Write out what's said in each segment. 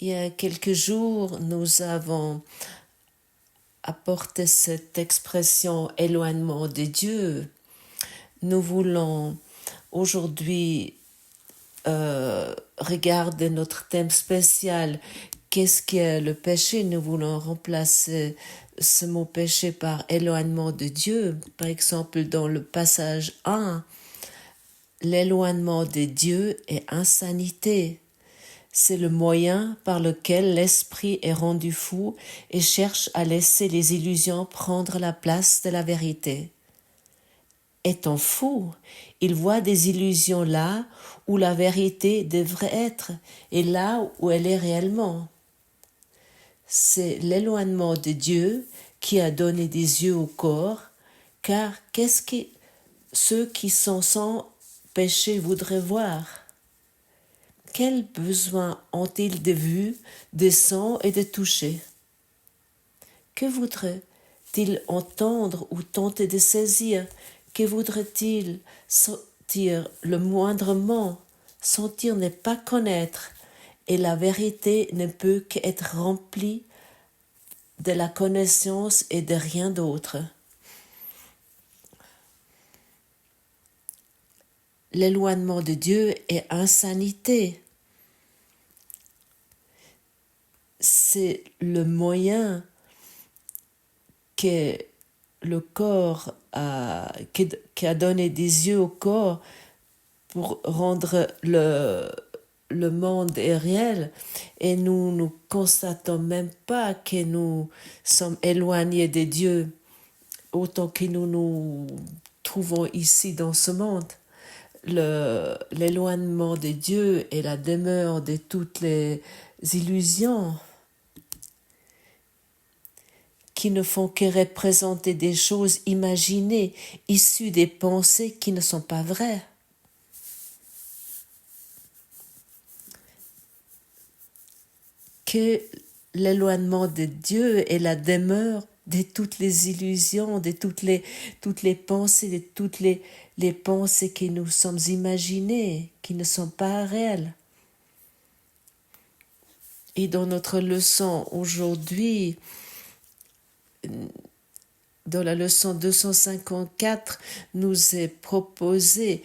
Il y a quelques jours, nous avons apporté cette expression éloignement de Dieu. Nous voulons aujourd'hui regarder notre thème spécial. Qu'est-ce qu'est le péché? Nous voulons remplacer ce mot péché par éloignement de Dieu. Par exemple, dans le passage 1, l'éloignement de Dieu est insanité. C'est le moyen par lequel l'esprit est rendu fou et cherche à laisser les illusions prendre la place de la vérité. Étant fou, il voit des illusions là où la vérité devrait être et là où elle est réellement. C'est l'éloignement de Dieu qui a donné des yeux au corps, car qu'est-ce que ceux qui sont sans péché voudraient voir? Quel besoin ont-ils de vue, de son et de toucher? Que voudraient-ils entendre ou tenter de saisir? Que voudraient-ils sentir le moindrement? Sentir n'est pas connaître, et la vérité ne peut qu'être remplie de la connaissance et de rien d'autre. L'éloignement de Dieu est insanité. C'est le moyen que le corps qui a donné des yeux au corps pour rendre le monde est réel, et nous ne constatons même pas que nous sommes éloignés de Dieu autant que nous nous trouvons ici dans ce monde. L'éloignement de Dieu est la demeure de toutes les illusions qui ne font que représenter des choses imaginées, issues des pensées qui ne sont pas vraies. Que l'éloignement de Dieu est la demeure de toutes les illusions, de toutes les pensées, de toutes les pensées que nous sommes imaginées, qui ne sont pas réelles. Et dans notre leçon aujourd'hui, dans la leçon 254, nous est proposé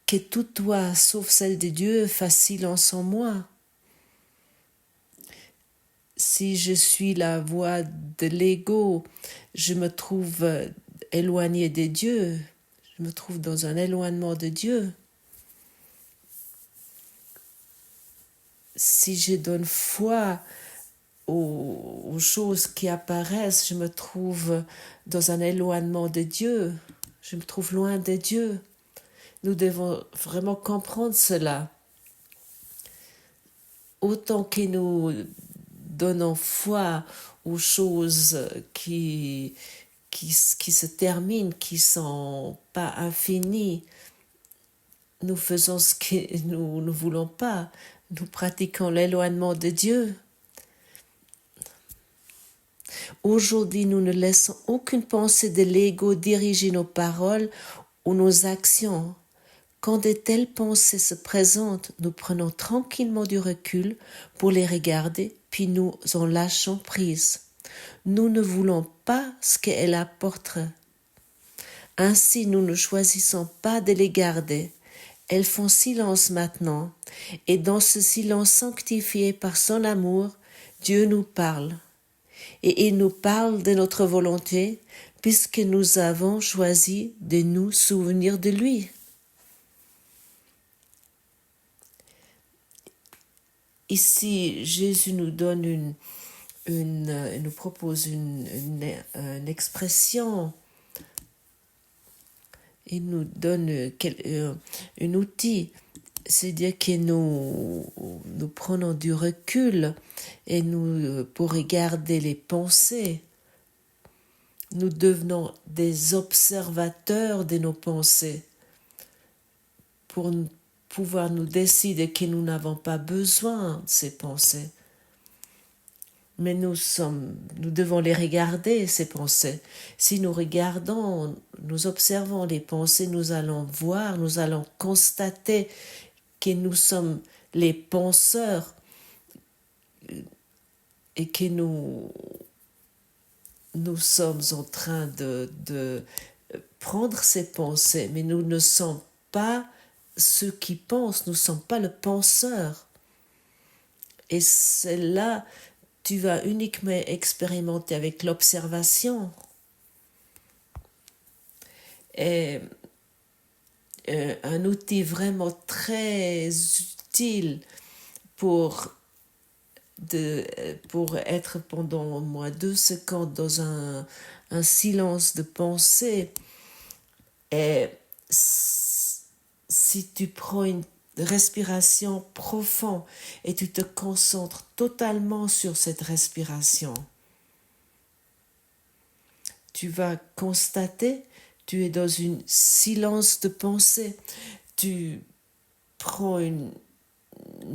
que toute loi, sauf celle de Dieu, fasse silence en moi. Si je suis la voix de l'ego, je me trouve éloigné de Dieu, je me trouve dans un éloignement de Dieu. Si je donne foi aux choses qui apparaissent, je me trouve dans un éloignement de Dieu, je me trouve loin de Dieu. Nous devons vraiment comprendre cela. Autant que nous donnons foi aux choses qui se terminent, qui ne sont pas infinies, nous faisons ce que nous ne voulons pas. Nous pratiquons l'éloignement de Dieu. Aujourd'hui, nous ne laissons aucune pensée de l'ego diriger nos paroles ou nos actions. Quand de telles pensées se présentent, nous prenons tranquillement du recul pour les regarder, puis nous en lâchons prise. Nous ne voulons pas ce qu'elles apporteraient. Ainsi, nous ne choisissons pas de les garder. Elles font silence maintenant, et dans ce silence sanctifié par son amour, Dieu nous parle. Et il nous parle de notre volonté, puisque nous avons choisi de nous souvenir de lui. Ici, Jésus nous donne nous propose une expression. Il nous donne un outil, c'est-à-dire que nous prenons du recul et pour regarder les pensées. Nous devenons des observateurs de nos pensées pour pouvoir nous décider que nous n'avons pas besoin de ces pensées. Mais nous devons les regarder, ces pensées. Si nous regardons, nous observons les pensées, nous allons voir, nous allons constater que nous sommes les penseurs et que nous sommes en train de prendre ces pensées, mais nous ne sommes pas ceux qui pensent, nous ne sommes pas le penseur. Et c'est là, tu vas uniquement expérimenter avec l'observation. Et un outil vraiment très utile pour être pendant au moins 2 secondes dans un silence de pensée. Et si tu prends une respiration profonde et tu te concentres totalement sur cette respiration, tu vas constater, tu es dans un silence de pensée, tu prends une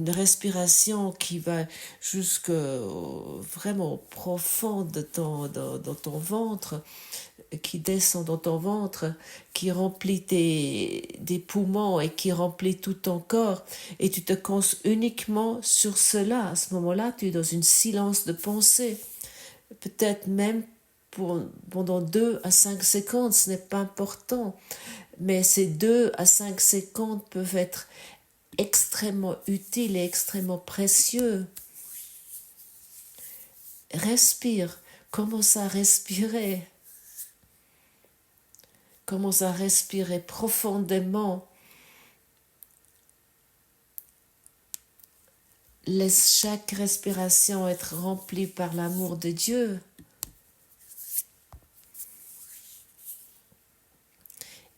respiration qui va jusque vraiment profond dans ton ventre, qui descend dans ton ventre, qui remplit des poumons et qui remplit tout ton corps, et tu te concentres uniquement sur cela. À ce moment-là, tu es dans un silence de pensée. Peut-être même pendant 2 à 5 secondes, ce n'est pas important, mais ces 2 à 5 secondes peuvent être extrêmement utiles et extrêmement précieux. Respire, commence à respirer. Commence à respirer profondément. Laisse chaque respiration être remplie par l'amour de Dieu.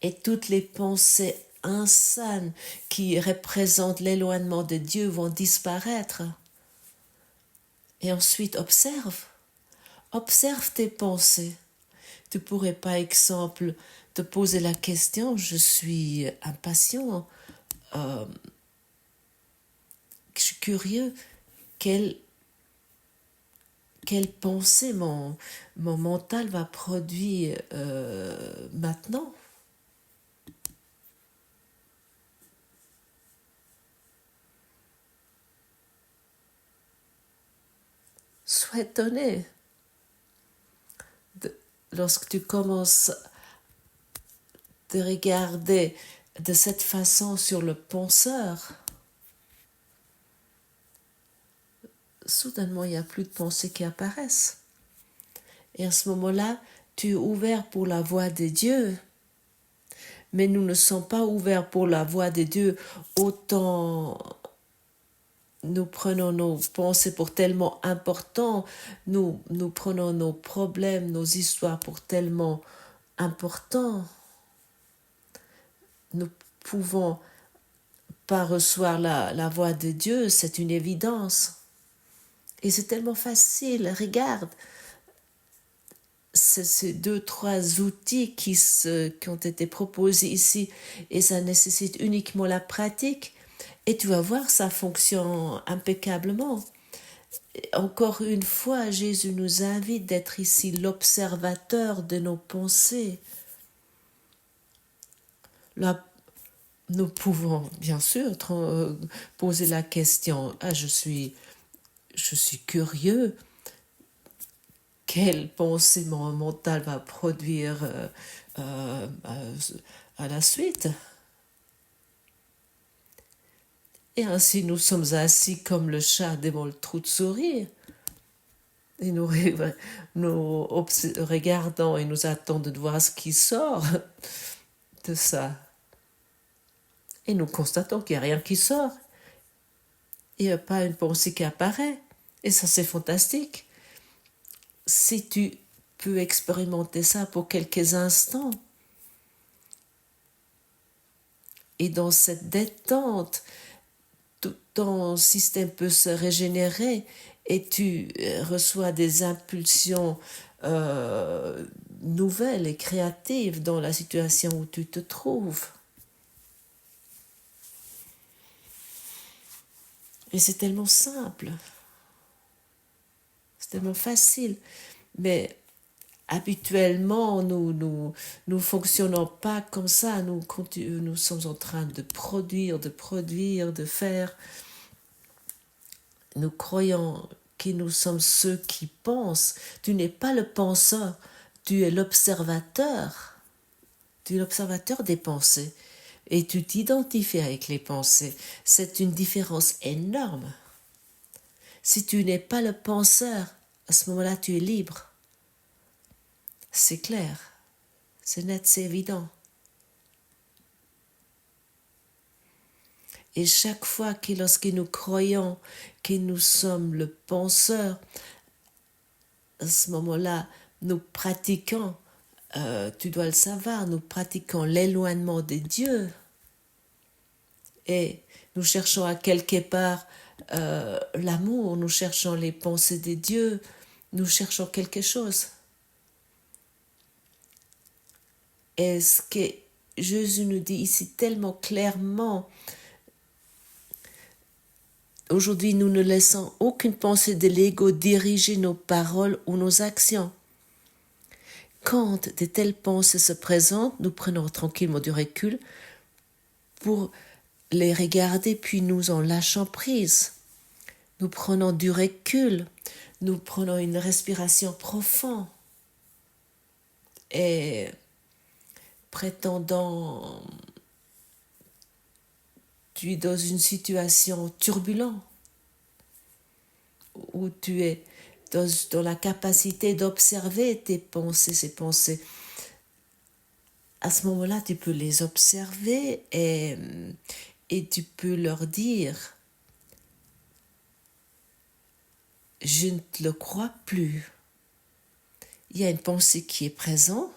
Et toutes les pensées insanes qui représentent l'éloignement de Dieu vont disparaître. Et ensuite, observe tes pensées. Tu pourrais par exemple te poser la question, je suis impatient, je suis curieux, quelle pensée mon mental va produire maintenant. Sois étonné lorsque tu commences de regarder de cette façon sur le penseur. Soudainement, il n'y a plus de pensées qui apparaissent. Et à ce moment-là, tu es ouvert pour la voix de Dieu. Mais nous ne sommes pas ouverts pour la voix de Dieu autant nous prenons nos pensées pour tellement importants, nous prenons nos problèmes, nos histoires pour tellement importants. Nous pouvons pas recevoir la voix de Dieu, c'est une évidence. Et c'est tellement facile, regarde, c'est ces 2-3 outils qui ont été proposés ici et ça nécessite uniquement la pratique. Et tu vas voir, ça fonctionne impeccablement. Encore une fois, Jésus nous invite d'être ici l'observateur de nos pensées. Là, nous pouvons bien sûr poser la question, je suis curieux, quelle pensée mon mental va produire à la suite. Et ainsi nous sommes assis comme le chat devant le trou de souris. Et nous regardons et nous attendons de voir ce qui sort de ça. Et nous constatons qu'il n'y a rien qui sort. Il n'y a pas une pensée qui apparaît. Et ça, c'est fantastique. Si tu peux expérimenter ça pour quelques instants, et dans cette détente, tout ton système peut se régénérer et tu reçois des impulsions nouvelles et créatives dans la situation où tu te trouves. Et c'est tellement simple, c'est tellement facile, mais habituellement, nous fonctionnons pas comme ça, nous sommes en train de produire, de faire. Nous croyons que nous sommes ceux qui pensent. Tu n'es pas le penseur, tu es l'observateur. Tu es l'observateur des pensées et tu t'identifies avec les pensées. C'est une différence énorme. Si tu n'es pas le penseur, à ce moment-là, tu es libre. C'est clair, c'est net, c'est évident. Et chaque fois que lorsque nous croyons que nous sommes le penseur, à ce moment-là, nous pratiquons, tu dois le savoir, nous pratiquons l'éloignement de Dieu. Et nous cherchons à quelque part l'amour, nous cherchons les pensées de Dieu, nous cherchons quelque chose. Et ce que Jésus nous dit ici tellement clairement, aujourd'hui nous ne laissons aucune pensée de l'ego diriger nos paroles ou nos actions. Quand de telles pensées se présentent, nous prenons tranquillement du recul pour les regarder, puis nous en lâchons prise. Nous prenons du recul, nous prenons une respiration profonde et prétendant tu es dans une situation turbulente où tu es dans la capacité d'observer tes pensées, ces pensées. À ce moment-là, tu peux les observer et tu peux leur dire « Je ne te le crois plus ». Il y a une pensée qui est présente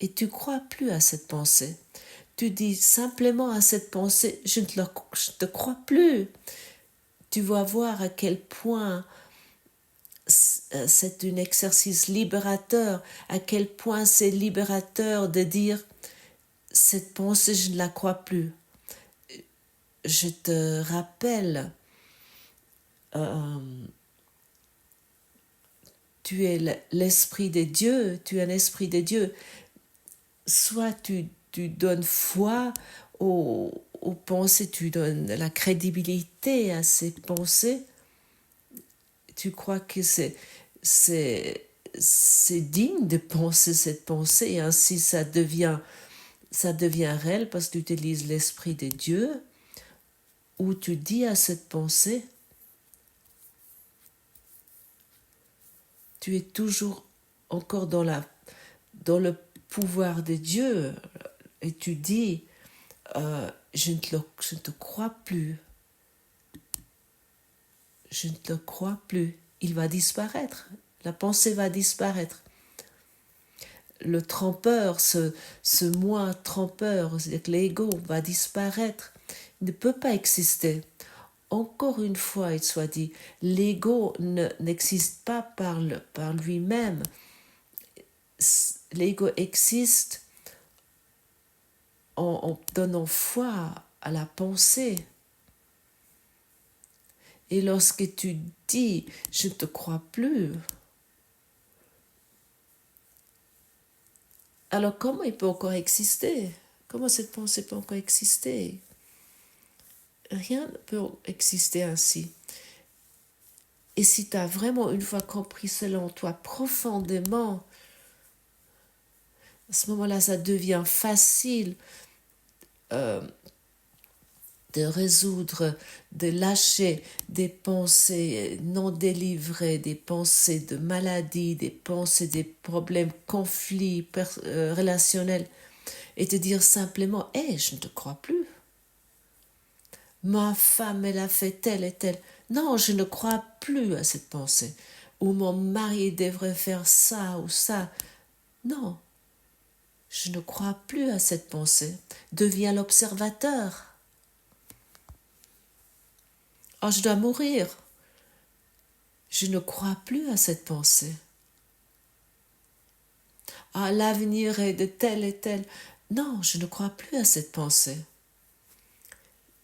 et tu ne crois plus à cette pensée. Tu dis simplement à cette pensée « Je ne te crois plus ». Tu vas voir à quel point c'est un exercice libérateur, à quel point c'est libérateur de dire « Cette pensée, je ne la crois plus ». Je te rappelle, tu es l'esprit de Dieu, tu es un esprit de Dieu. Soit tu donnes foi aux pensées, tu donnes la crédibilité à ces pensées, tu crois que c'est digne de penser cette pensée et ainsi ça devient réel parce que tu utilises l'esprit de Dieu, où tu dis à cette pensée, tu es toujours encore dans le pouvoir de Dieu et tu dis je ne te crois plus, je ne te crois plus, il va disparaître, la pensée va disparaître. Le trompeur, ce moi trompeur, c'est-à-dire que l'ego va disparaître, il ne peut pas exister. Encore une fois, il soit dit, l'ego n'existe pas par lui-même. L'ego existe en donnant foi à la pensée. Et lorsque tu dis « je ne te crois plus », alors comment il peut encore exister? Comment cette pensée peut encore exister? Rien ne peut exister ainsi. Et si tu as vraiment une fois compris cela en toi profondément, à ce moment-là, ça devient facile de résoudre, de lâcher des pensées non délivrées, des pensées de maladie, des pensées des problèmes, conflits relationnels, et te dire simplement « Hey, je ne te crois plus. Ma femme, elle a fait telle et telle. Non, je ne crois plus à cette pensée. Ou mon mari devrait faire ça ou ça. Non, je ne crois plus à cette pensée. Deviens l'observateur. Oh, je dois mourir. Je ne crois plus à cette pensée. Ah, l'avenir est de tel et tel. Non, je ne crois plus à cette pensée.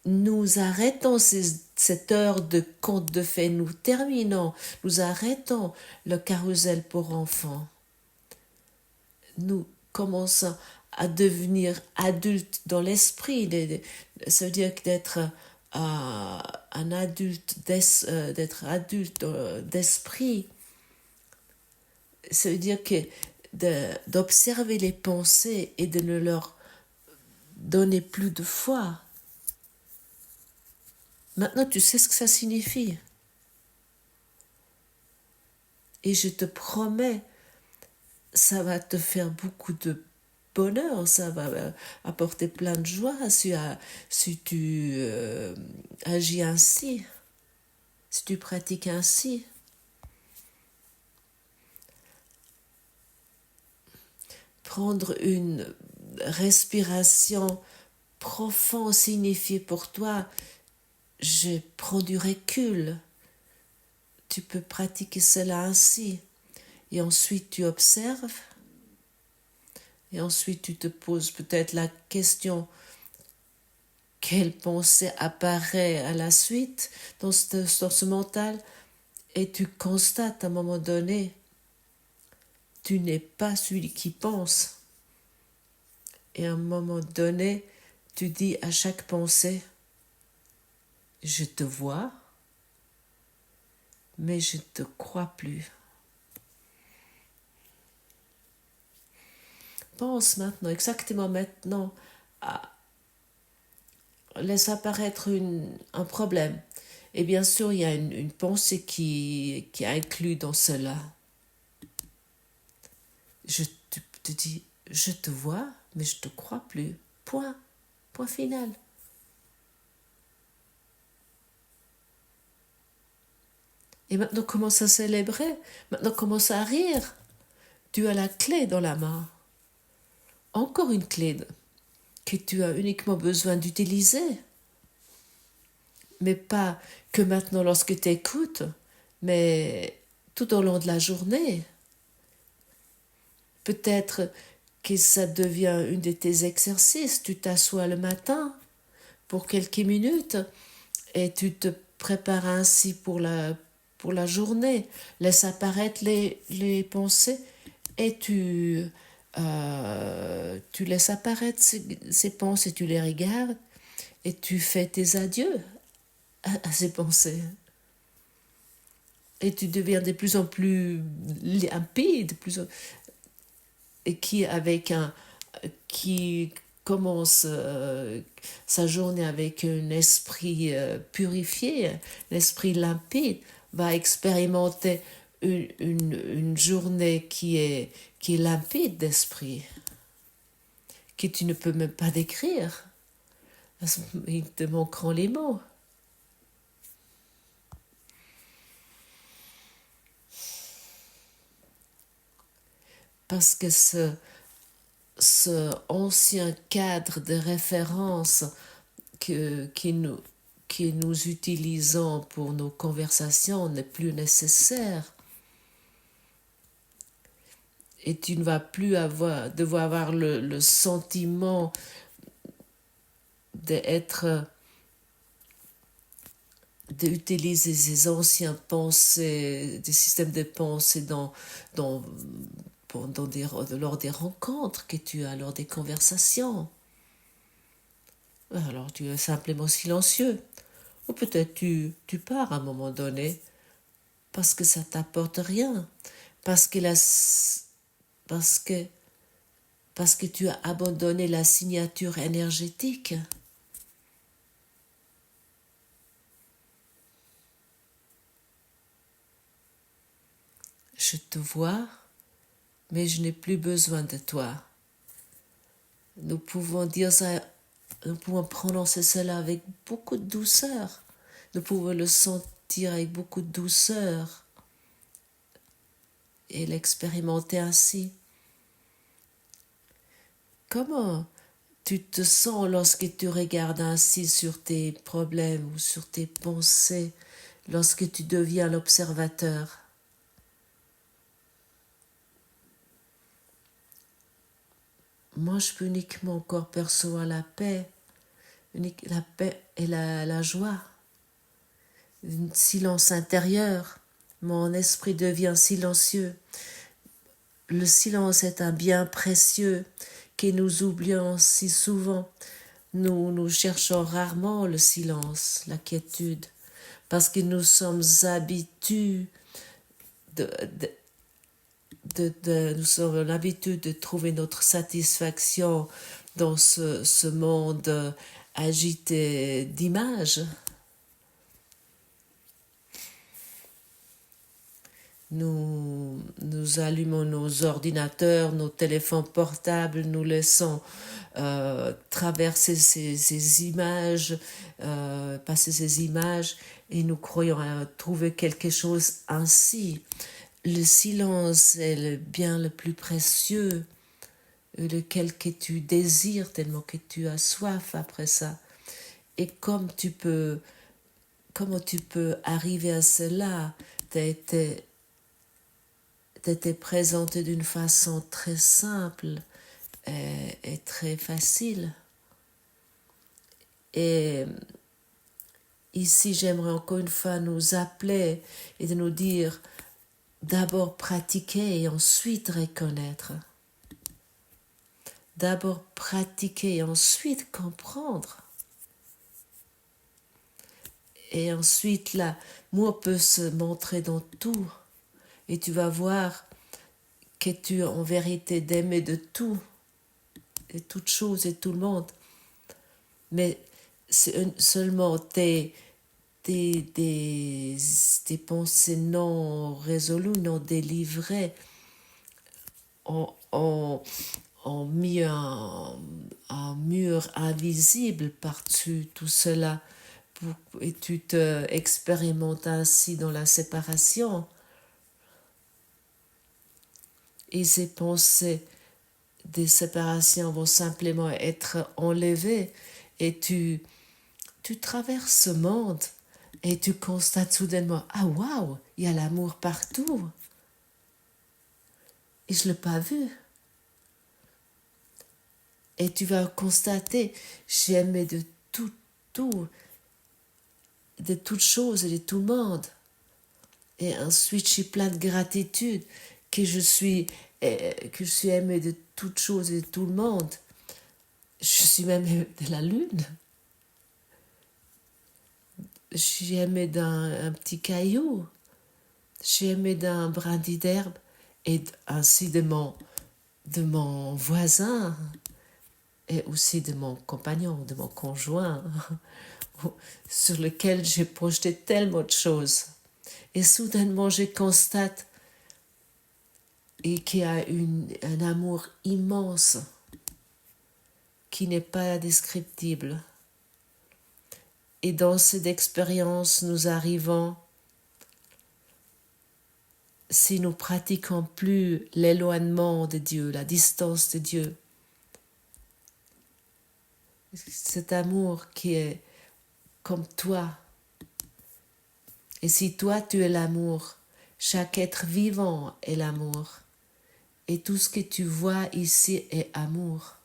Nous arrêtons cette heure de conte de fées, nous terminons, nous arrêtons le carrousel pour enfants. Nous commençons à devenir adultes dans l'esprit, ça veut dire d'être un adulte, d'être adulte d'esprit, ça veut dire que d'observer les pensées et de ne leur donner plus de foi. Maintenant, tu sais ce que ça signifie. Et je te promets, ça va te faire beaucoup de bonheur, ça va apporter plein de joie si tu agis ainsi, si tu pratiques ainsi. Prendre une respiration profonde signifie pour toi, je prends du recul. Tu peux pratiquer cela ainsi. Et ensuite tu observes. Et ensuite tu te poses peut-être la question, quelle pensée apparaît à la suite dans ce mental. Et tu constates à un moment donné, tu n'es pas celui qui pense. Et à un moment donné, tu dis à chaque pensée, je te vois, mais je ne te crois plus. Pense maintenant, exactement maintenant, laisse apparaître un problème. Et bien sûr, il y a une pensée qui est inclue dans cela. Je te dis, je te vois, mais je ne te crois plus. Point. Point final. Et maintenant, commence à célébrer. Maintenant, commence à rire. Tu as la clé dans la main. Encore une clé que tu as uniquement besoin d'utiliser. Mais pas que maintenant lorsque tu écoutes, mais tout au long de la journée. Peut-être que ça devient une de tes exercices. Tu t'assois le matin pour quelques minutes et tu te prépares ainsi pour la journée. Laisse apparaître les pensées et tu laisses apparaître ces pensées, tu les regardes et tu fais tes adieux à ces pensées. Et tu deviens de plus en plus limpide, et qui commence sa journée avec un esprit purifié, un esprit limpide, va expérimenter une journée qui est limpide d'esprit, que tu ne peux même pas décrire. Ils te manqueront les mots. Parce que ce ancien cadre de référence que nous utilisons pour nos conversations n'est plus nécessaire. Et tu ne vas plus devoir avoir le sentiment d'utiliser ces anciens pensées, des systèmes de pensée lors des rencontres que tu as, lors des conversations. Alors tu es simplement silencieux. Ou peut-être tu pars à un moment donné parce que ça t'apporte rien. Parce que tu as abandonné la signature énergétique. Je te vois, mais je n'ai plus besoin de toi. Nous pouvons dire ça, nous pouvons prononcer cela avec beaucoup de douceur. Nous pouvons le sentir avec beaucoup de douceur et l'expérimenter ainsi. Comment tu te sens lorsque tu regardes ainsi sur tes problèmes ou sur tes pensées, lorsque tu deviens l'observateur? Moi, je peux uniquement encore percevoir la paix et la joie, un silence intérieur. Mon esprit devient silencieux. Le silence est un bien précieux que nous oublions si souvent Nous cherchons rarement le silence, la quiétude, parce que nous sommes habitués nous avons l'habitude de trouver notre satisfaction dans ce monde agité d'images. Nous allumons nos ordinateurs, nos téléphones portables, nous laissons traverser ces images, passer ces images, et nous croyons trouver quelque chose ainsi. Le silence est le bien le plus précieux, lequel que tu désires tellement que tu as soif après ça. Et comment tu peux arriver à cela? T'étais présenté d'une façon très simple et très facile. Et ici, j'aimerais encore une fois nous appeler et de nous dire d'abord pratiquer et ensuite reconnaître. D'abord pratiquer et ensuite comprendre. Et ensuite, l'amour peut se montrer dans tout. Et tu vas voir que tu es en vérité d'aimer de tout, et toute chose et tout le monde. Mais c'est seulement tes pensées non résolues, non délivrées, ont mis un mur invisible par-dessus tout cela. Et tu te expérimentes ainsi dans la séparation. Et ces pensées de séparation vont simplement être enlevées et tu traverses ce monde et tu constates soudainement, ah waouh, il y a l'amour partout. Et je ne l'ai pas vu. Et tu vas constater, j'aimais de tout, de toutes choses et de tout le monde. Et ensuite, je suis plein de gratitude que je suis aimé de toutes choses et de tout le monde. Je suis même aimé de la lune. Je suis aimé d'un petit caillou. Je suis aimé d'un brindille d'herbe et ainsi de mon voisin et aussi de mon compagnon, de mon conjoint, sur lequel j'ai projeté tellement de choses. Et soudainement, je constate qu'il y a un amour immense qui n'est pas descriptible. Et dans cette expérience, nous arrivons, si nous pratiquons plus l'éloignement de Dieu, la distance de Dieu, cet amour qui est comme toi. Et si toi tu es l'amour, chaque être vivant est l'amour. Et tout ce que tu vois ici est amour.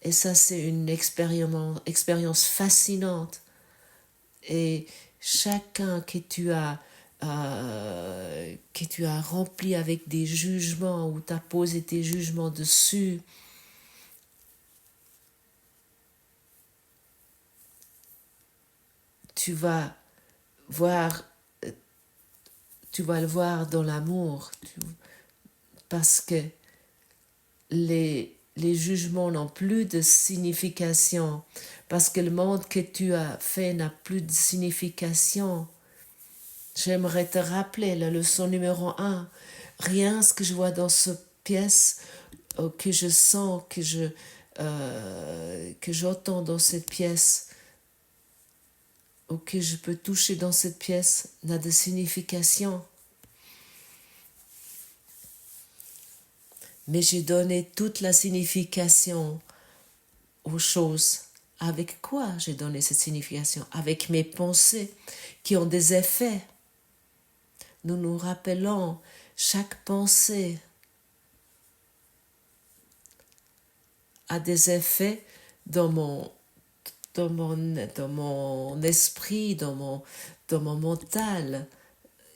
Et ça, c'est une expérience fascinante. Et chacun que tu as rempli avec des jugements, ou tu as posé tes jugements dessus, tu vas le voir dans l'amour, parce que les jugements n'ont plus de signification, parce que le monde que tu as fait n'a plus de signification. J'aimerais te rappeler la leçon numéro 1. Rien ce que je vois dans cette pièce, que je sens, que j'entends dans cette pièce, ou que je peux toucher dans cette pièce, n'a de signification. Mais j'ai donné toute la signification aux choses. Avec quoi j'ai donné cette signification? Avec mes pensées qui ont des effets. Nous nous rappelons, chaque pensée a des effets dans mon esprit, dans mon mental.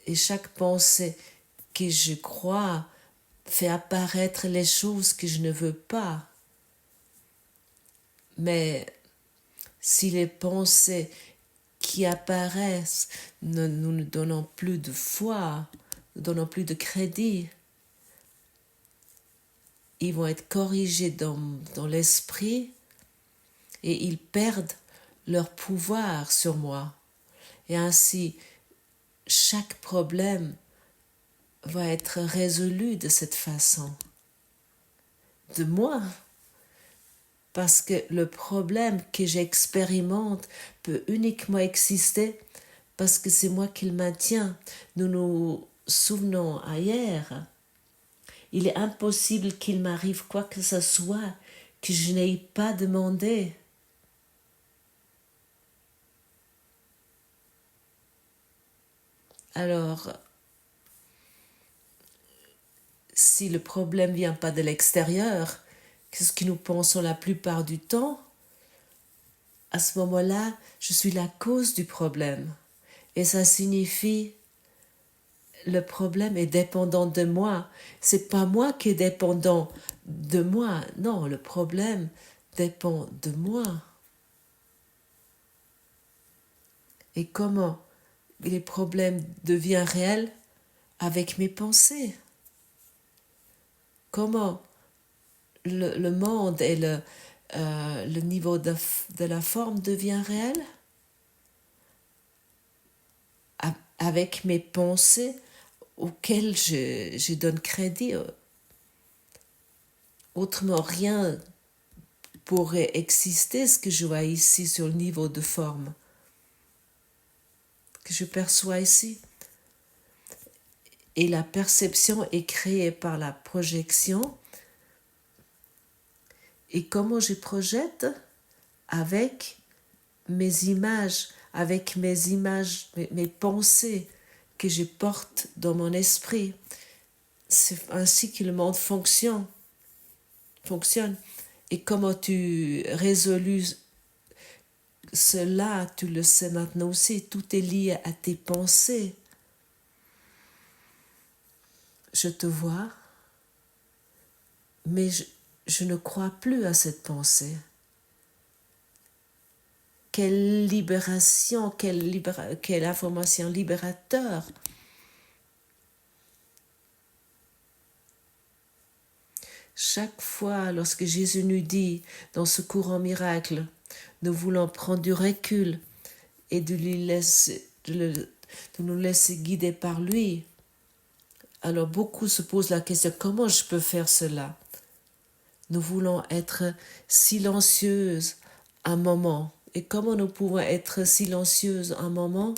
Et chaque pensée que je crois fait apparaître les choses que je ne veux pas. Mais si les pensées qui apparaissent, nous ne donnons plus de foi, ne donnons plus de crédit, ils vont être corrigés dans l'esprit et ils perdent leur pouvoir sur moi. Et ainsi, chaque problème va être résolu de cette façon. De moi. Parce que le problème que j'expérimente peut uniquement exister parce que c'est moi qui le maintiens. Nous nous souvenons hier. Il est impossible qu'il m'arrive quoi que ce soit que je n'ai pas demandé. Alors, si le problème ne vient pas de l'extérieur, qu'est-ce que nous pensons la plupart du temps? À ce moment-là, je suis la cause du problème. Et ça signifie le problème est dépendant de moi. C'est pas moi qui est dépendant de moi. Non, le problème dépend de moi. Et comment les problèmes deviennent réels? Avec mes pensées. Comment le monde et le niveau de la forme devient réel? Avec mes pensées auxquelles je donne crédit. Autrement, rien pourrait exister ce que je vois ici sur le niveau de forme, que je perçois ici. Et la perception est créée par la projection. Et comment je projette? Avec mes images, mes pensées que je porte dans mon esprit. C'est ainsi que le monde fonctionne. Et comment tu résous cela, tu le sais maintenant aussi, tout est lié à tes pensées. Je te vois, mais je ne crois plus à cette pensée. Quelle libération, quelle information libérateur. Chaque fois, lorsque Jésus nous dit, dans ce courant miracle, nous voulons prendre du recul et de nous laisser guider par lui, alors beaucoup se posent la question, comment je peux faire cela? Nous voulons être silencieuses un moment. Et comment nous pouvons être silencieuses un moment?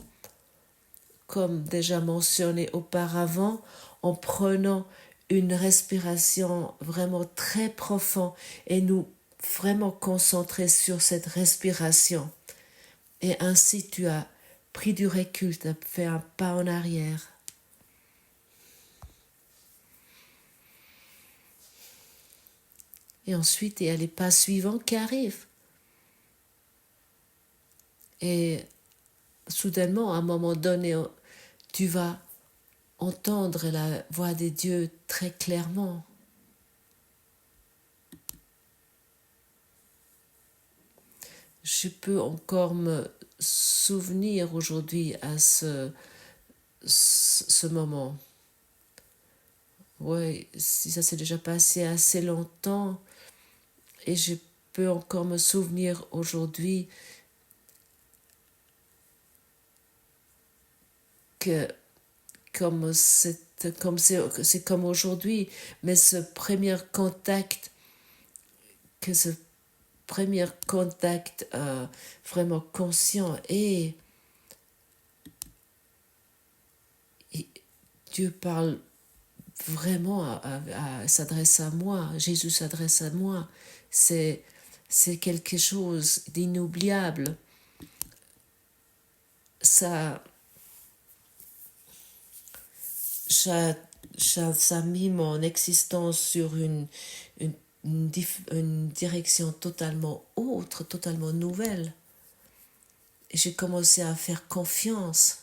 Comme déjà mentionné auparavant, en prenant une respiration vraiment très profonde et nous vraiment concentrer sur cette respiration. Et ainsi tu as pris du recul, tu as fait un pas en arrière. Et ensuite, il y a les pas suivants qui arrivent. Et soudainement, à un moment donné, tu vas entendre la voix de Dieu très clairement. Je peux encore me souvenir aujourd'hui à ce moment. Oui, si ça s'est déjà passé assez longtemps, et je peux encore me souvenir aujourd'hui que c'est comme aujourd'hui, mais ce premier contact vraiment conscient et Dieu parle vraiment s'adresse à moi, Jésus s'adresse à moi, c'est quelque chose d'inoubliable. Ça a mis mon existence sur une direction totalement autre, totalement nouvelle. Et j'ai commencé à faire confiance.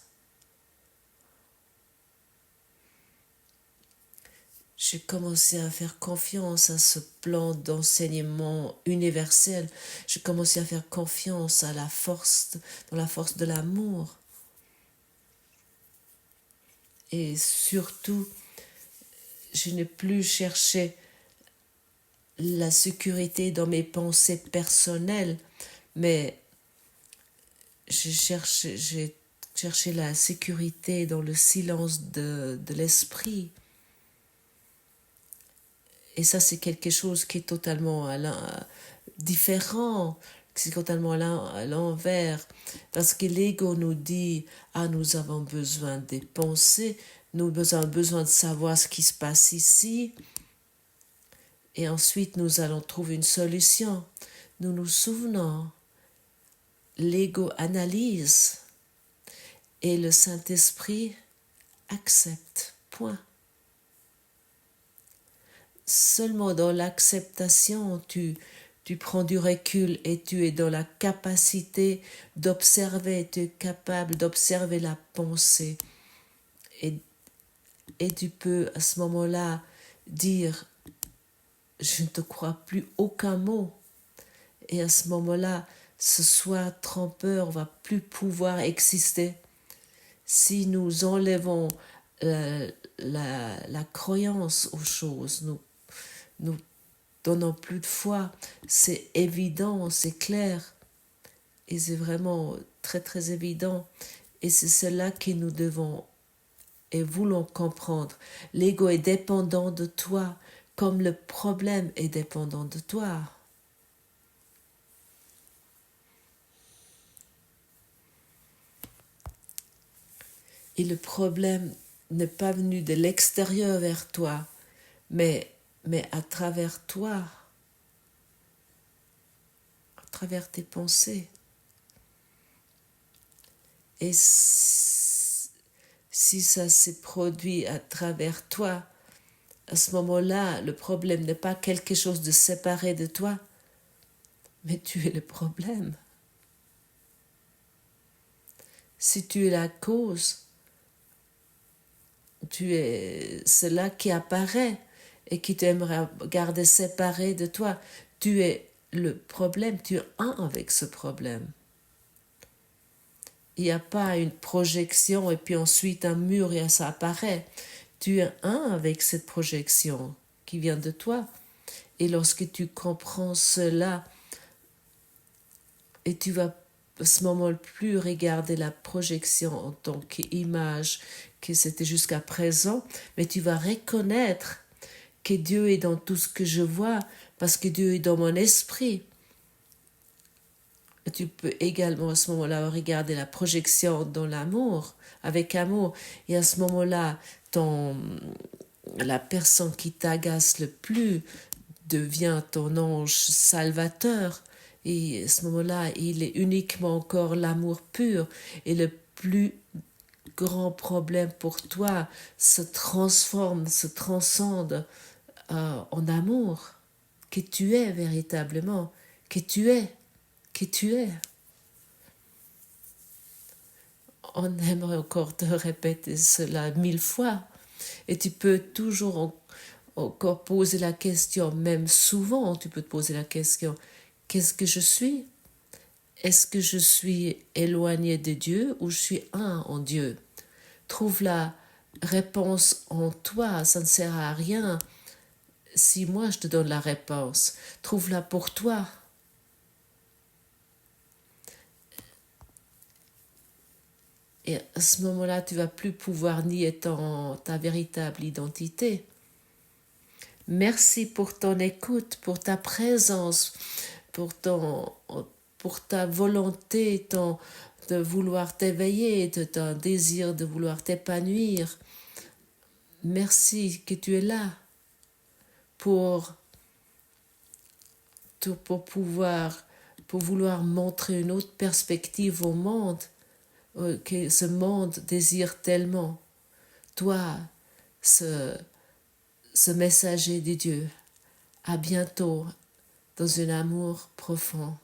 j'ai commencé à faire confiance à ce plan d'enseignement universel. J'ai commencé à faire confiance à dans la force de l'amour. Et surtout, je n'ai plus cherché la sécurité dans mes pensées personnelles, mais j'ai cherché la sécurité dans le silence de l'esprit. Et ça, c'est quelque chose qui est totalement différent, c'est totalement à l'envers. Parce que l'ego nous dit, ah, nous avons besoin des pensées, nous avons besoin de savoir ce qui se passe ici, et ensuite nous allons trouver une solution. Nous nous souvenons, l'ego analyse, et le Saint-Esprit accepte. Point. Seulement dans l'acceptation, tu prends du recul et tu es dans la capacité d'observer, tu es capable d'observer la pensée. Et tu peux à ce moment-là dire, je ne te crois plus aucun mot. Et à ce moment-là, ce soi trompeur va plus pouvoir exister. Si nous enlevons la croyance aux choses, nous donnons plus de foi, c'est évident, c'est clair, et c'est vraiment très très évident, et c'est cela que nous devons et voulons comprendre. L'ego est dépendant de toi, comme le problème est dépendant de toi. Et le problème n'est pas venu de l'extérieur vers toi, mais à travers toi, à travers tes pensées. Et si ça s'est produit à travers toi, à ce moment-là, le problème n'est pas quelque chose de séparé de toi, mais tu es le problème. Si tu es la cause, tu es cela qui apparaît et qui t'aimerait garder séparé de toi. Tu es le problème, tu es un avec ce problème. Il n'y a pas une projection et puis ensuite un mur et ça apparaît. Tu es un avec cette projection qui vient de toi. Et lorsque tu comprends cela, et tu vas à ce moment plus regarder la projection en tant qu'image que c'était jusqu'à présent, mais tu vas reconnaître que Dieu est dans tout ce que je vois, parce que Dieu est dans mon esprit. Et tu peux également à ce moment-là regarder la projection dans l'amour, avec amour, et à ce moment-là, la personne qui t'agace le plus devient ton ange salvateur. Et à ce moment-là, il est uniquement encore l'amour pur. Et le plus grand problème pour toi se transforme, se transcende en amour. Que tu es véritablement. Que tu es. Que tu es. On aimerait encore te répéter cela 1000 fois. Et tu peux toujours encore poser la question, même souvent tu peux te poser la question, qu'est-ce que je suis? Est-ce que je suis éloigné de Dieu ou je suis un en Dieu? Trouve la réponse en toi, ça ne sert à rien si moi je te donne la réponse. Trouve-la pour toi. Et à ce moment-là, tu vas plus pouvoir nier ta véritable identité. Merci pour ton écoute, pour ta présence, pour ta volonté, de vouloir t'éveiller, de ton désir de vouloir t'épanouir. Merci que tu es là pour vouloir montrer une autre perspective au monde que ce monde désire tellement. Toi, ce messager de Dieu, à bientôt dans un amour profond.